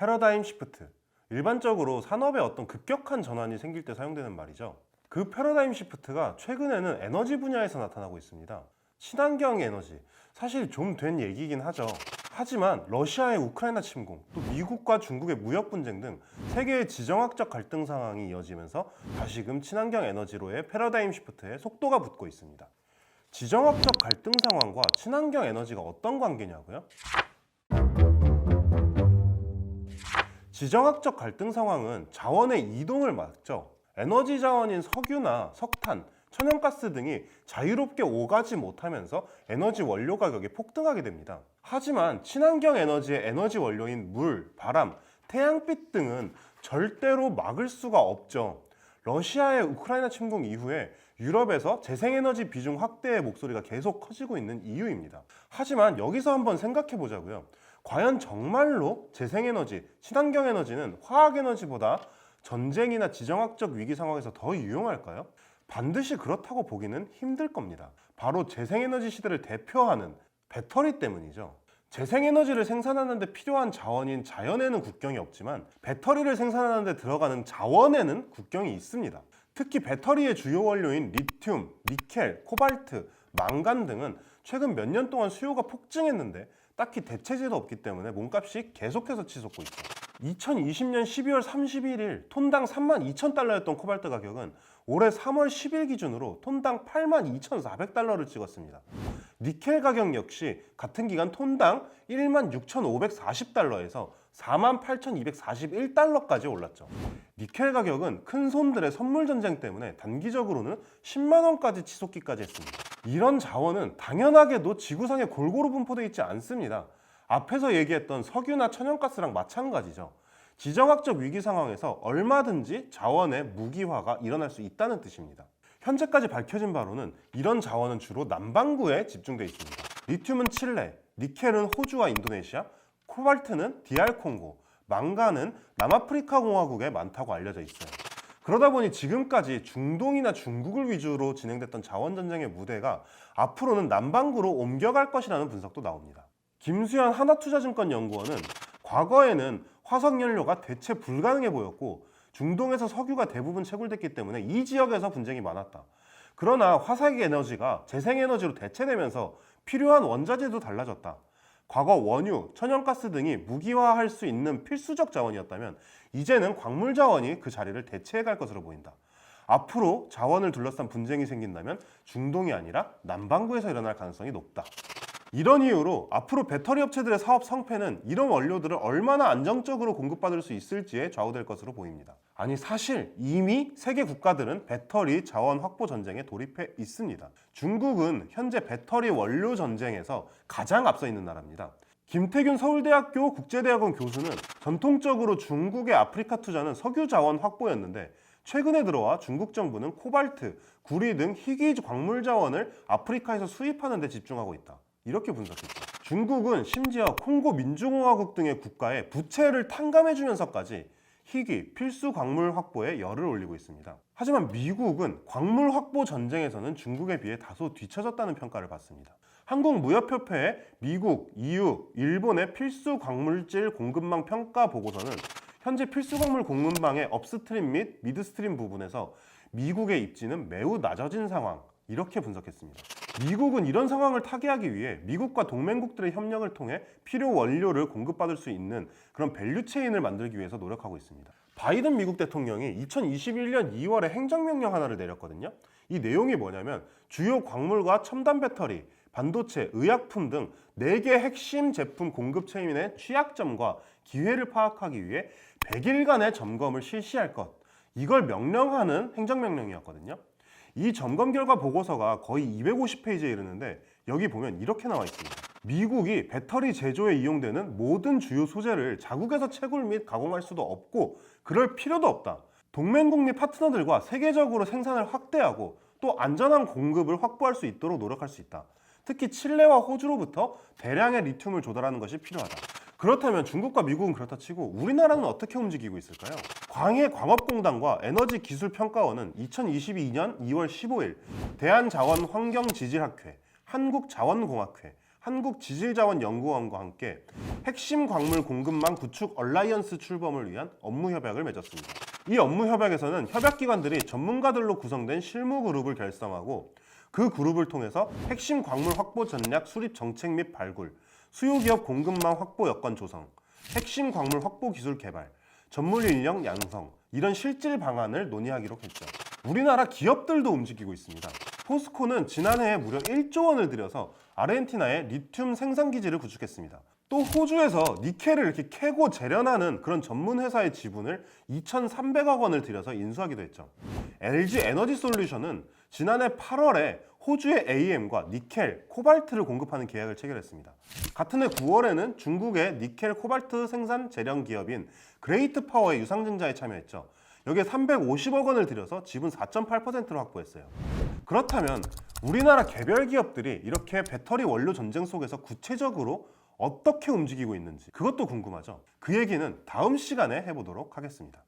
패러다임 시프트. 일반적으로 산업에 어떤 급격한 전환이 생길 때 사용되는 말이죠. 그 패러다임 시프트가 최근에는 에너지 분야에서 나타나고 있습니다. 친환경 에너지, 사실 좀 된 얘기긴 하죠. 하지만 러시아의 우크라이나 침공, 또 미국과 중국의 무역 분쟁 등 세계의 지정학적 갈등 상황이 이어지면서 다시금 친환경 에너지로의 패러다임 시프트에 속도가 붙고 있습니다. 지정학적 갈등 상황과 친환경 에너지가 어떤 관계냐고요? 지정학적 갈등 상황은 자원의 이동을 막죠. 에너지 자원인 석유나 석탄, 천연가스 등이 자유롭게 오가지 못하면서 에너지 원료 가격이 폭등하게 됩니다. 하지만 친환경 에너지의 에너지 원료인 물, 바람, 태양빛 등은 절대로 막을 수가 없죠. 러시아의 우크라이나 침공 이후에 유럽에서 재생에너지 비중 확대의 목소리가 계속 커지고 있는 이유입니다. 하지만 여기서 한번 생각해 보자고요. 과연 정말로 재생에너지, 친환경 에너지는 화학에너지보다 전쟁이나 지정학적 위기 상황에서 더 유용할까요? 반드시 그렇다고 보기는 힘들 겁니다. 바로 재생에너지 시대를 대표하는 배터리 때문이죠. 재생에너지를 생산하는 데 필요한 자원인 자연에는 국경이 없지만 배터리를 생산하는 데 들어가는 자원에는 국경이 있습니다. 특히 배터리의 주요 원료인 리튬, 니켈, 코발트, 망간 등은 최근 몇 년 동안 수요가 폭증했는데 딱히 대체제도 없기 때문에 몸값이 계속해서 치솟고 있죠. 2020년 12월 31일 톤당 32,000달러였던 코발트 가격은 올해 3월 10일 기준으로 톤당 82,400달러를 찍었습니다. 니켈 가격 역시 같은 기간 톤당 16,540달러에서 48,241달러까지 올랐죠. 니켈 가격은 큰 손들의 선물 전쟁 때문에 단기적으로는 10만 원까지 치솟기까지 했습니다. 이런 자원은 당연하게도 지구상에 골고루 분포되어 있지 않습니다. 앞에서 얘기했던 석유나 천연가스랑 마찬가지죠. 지정학적 위기 상황에서 얼마든지 자원의 무기화가 일어날 수 있다는 뜻입니다. 현재까지 밝혀진 바로는 이런 자원은 주로 남반구에 집중되어 있습니다. 리튬은 칠레, 니켈은 호주와 인도네시아, 코발트는 DR 콩고, 망간은 남아프리카 공화국에 많다고 알려져 있어요. 그러다 보니 지금까지 중동이나 중국을 위주로 진행됐던 자원 전쟁의 무대가 앞으로는 남반구로 옮겨갈 것이라는 분석도 나옵니다. 김수현 하나투자증권 연구원은 과거에는 화석연료가 대체 불가능해 보였고 중동에서 석유가 대부분 채굴됐기 때문에 이 지역에서 분쟁이 많았다. 그러나 화석 에너지가 재생에너지로 대체되면서 필요한 원자재도 달라졌다. 과거 원유, 천연가스 등이 무기화할 수 있는 필수적 자원이었다면 이제는 광물 자원이 그 자리를 대체해갈 것으로 보인다. 앞으로 자원을 둘러싼 분쟁이 생긴다면 중동이 아니라 남반구에서 일어날 가능성이 높다. 이런 이유로 앞으로 배터리 업체들의 사업 성패는 이런 원료들을 얼마나 안정적으로 공급받을 수 있을지에 좌우될 것으로 보입니다. 아니 사실 이미 세계 국가들은 배터리 자원 확보 전쟁에 돌입해 있습니다. 중국은 현재 배터리 원료 전쟁에서 가장 앞서 있는 나라입니다. 김태균 서울대학교 국제대학원 교수는 전통적으로 중국의 아프리카 투자는 석유 자원 확보였는데 최근에 들어와 중국 정부는 코발트, 구리 등 희귀 광물 자원을 아프리카에서 수입하는 데 집중하고 있다. 이렇게 분석했죠. 중국은 심지어 콩고 민주공화국 등의 국가에 부채를 탕감해주면서까지 희귀, 필수 광물 확보에 열을 올리고 있습니다. 하지만 미국은 광물 확보 전쟁에서는 중국에 비해 다소 뒤처졌다는 평가를 받습니다. 한국무역협회의 미국, EU, 일본의 필수 광물질 공급망 평가 보고서는 현재 필수 광물 공급망의 업스트림 및 미드스트림 부분에서 미국의 입지는 매우 낮아진 상황, 이렇게 분석했습니다. 미국은 이런 상황을 타개하기 위해 미국과 동맹국들의 협력을 통해 필요 원료를 공급받을 수 있는 그런 밸류체인을 만들기 위해서 노력하고 있습니다. 바이든 미국 대통령이 2021년 2월에 행정명령 하나를 내렸거든요. 이 내용이 뭐냐면 주요 광물과 첨단 배터리, 반도체, 의약품 등 4개 핵심 제품 공급 체인의 취약점과 기회를 파악하기 위해 100일간의 점검을 실시할 것, 이걸 명령하는 행정명령이었거든요. 이 점검 결과 보고서가 거의 250페이지에 이르는데 여기 보면 이렇게 나와 있습니다. 미국이 배터리 제조에 이용되는 모든 주요 소재를 자국에서 채굴 및 가공할 수도 없고 그럴 필요도 없다. 동맹국 및 파트너들과 세계적으로 생산을 확대하고 또 안전한 공급을 확보할 수 있도록 노력할 수 있다. 특히 칠레와 호주로부터 대량의 리튬을 조달하는 것이 필요하다. 그렇다면 중국과 미국은 그렇다 치고 우리나라는 어떻게 움직이고 있을까요? 광해광업공단과 에너지기술평가원은 2022년 2월 15일 대한자원환경지질학회, 한국자원공학회, 한국지질자원연구원과 함께 핵심 광물 공급망 구축 얼라이언스 출범을 위한 업무 협약을 맺었습니다. 이 업무 협약에서는 협약기관들이 전문가들로 구성된 실무 그룹을 결성하고 그 그룹을 통해서 핵심 광물 확보 전략 수립 정책 및 발굴, 수요기업 공급망 확보 여건 조성, 핵심 광물 확보 기술 개발, 전문 인력 양성, 이런 실질 방안을 논의하기로 했죠. 우리나라 기업들도 움직이고 있습니다. 포스코는 지난해에 무려 1조 원을 들여서 아르헨티나에 리튬 생산 기지를 구축했습니다. 또 호주에서 니켈을 이렇게 캐고 재련하는 그런 전문 회사의 지분을 2,300억 원을 들여서 인수하기도 했죠. LG 에너지 솔루션은 지난해 8월에 호주의 AM과 니켈, 코발트를 공급하는 계약을 체결했습니다. 같은 해 9월에는 중국의 니켈, 코발트 생산 재련 기업인 그레이트 파워의 유상증자에 참여했죠. 여기에 350억 원을 들여서 지분 4.8%를 확보했어요. 그렇다면 우리나라 개별 기업들이 이렇게 배터리 원료 전쟁 속에서 구체적으로 어떻게 움직이고 있는지 그것도 궁금하죠. 그 얘기는 다음 시간에 해보도록 하겠습니다.